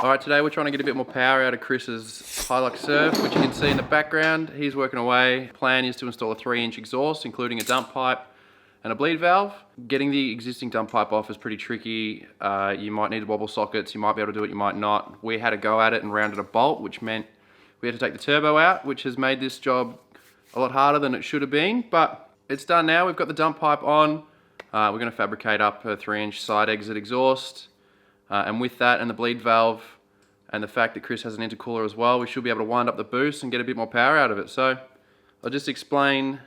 Alright, today we're trying to get a bit more power out of Chris's Hilux Surf, which you can see in the background. He's working away. Plan is to install a 3-inch exhaust, including a dump pipe and a bleed valve. Getting the existing dump pipe off is pretty tricky. You might need wobble sockets, you might be able to do it, you might not. We had to go at it and rounded a bolt, which meant we had to take the turbo out, which has made this job a lot harder than it should have been, but it's done now. We've got the dump pipe on. We're going to fabricate up a 3-inch side exit exhaust. And with that and the bleed valve and the fact that Chris has an intercooler as well, we should be able to wind up the boost and get a bit more power out of it. So I'll just explain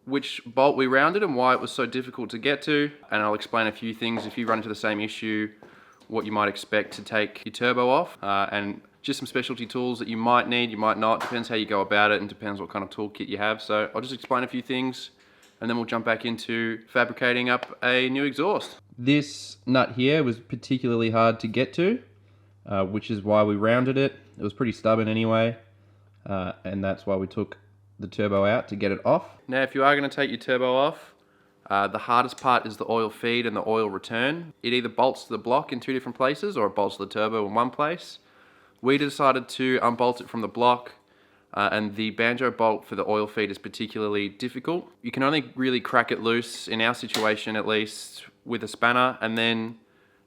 which bolt we rounded and why it was so difficult to get to. And I'll explain a few things if you run into the same issue, what you might expect to take your turbo off, and just some specialty tools that you might need, you might not. Depends how you go about it and depends what kind of toolkit you have. So I'll just explain a few things and then we'll jump back into fabricating up a new exhaust. This nut here was particularly hard to get to, which is why we rounded it. It was pretty stubborn anyway, and that's why we took the turbo out to get it off. Now, if you are going to take your turbo off, the hardest part is the oil feed and the oil return. It either bolts to the block in 2 different places or it bolts to the turbo in one place. We decided to unbolt it from the block, and the banjo bolt for the oil feed is particularly difficult. You can only really crack it loose, in our situation at least, with a spanner, and then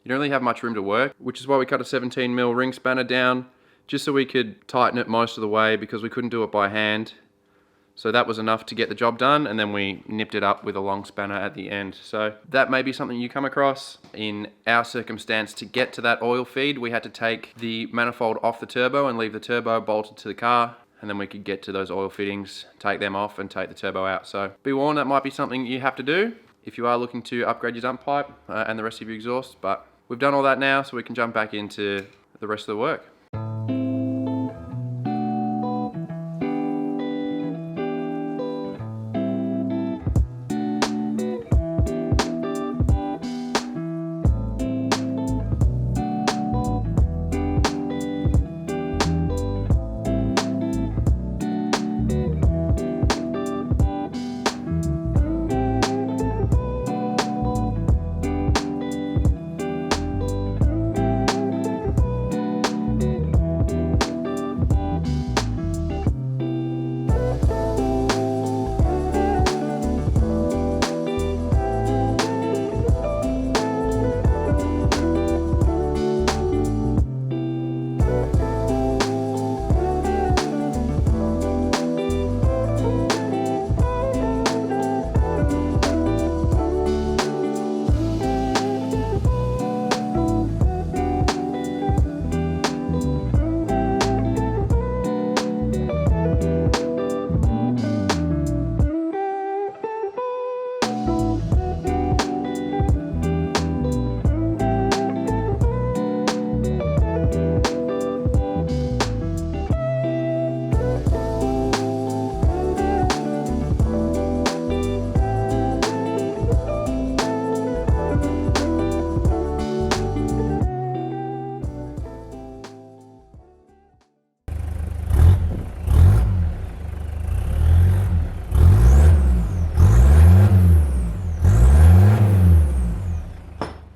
you don't really have much room to work, which is why we cut a 17mm ring spanner down, just so we could tighten it most of the way because we couldn't do it by hand. So that was enough to get the job done, and then we nipped it up with a long spanner at the end. So that may be something you come across. In our circumstance, to get to that oil feed, we had to take the manifold off the turbo and leave the turbo bolted to the car, and then we could get to those oil fittings, take them off and take the turbo out. So be warned, that might be something you have to do if you are looking to upgrade your dump pipe and the rest of your exhaust. But we've done all that now, so we can jump back into the rest of the work.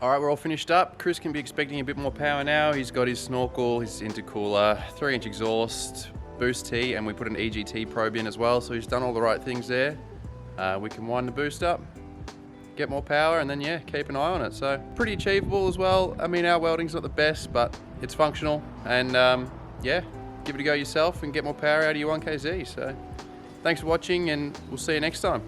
Alright, we're all finished up. Chris can be expecting a bit more power now. He's got his snorkel, his intercooler, 3-inch exhaust, boost T, and we put an EGT probe in as well, so he's done all the right things there. We can wind the boost up, get more power, and then yeah, keep an eye on it. So pretty achievable as well. I mean, our welding's not the best, but it's functional, and yeah, give it a go yourself and get more power out of your 1KZ. So thanks for watching, and we'll see you next time.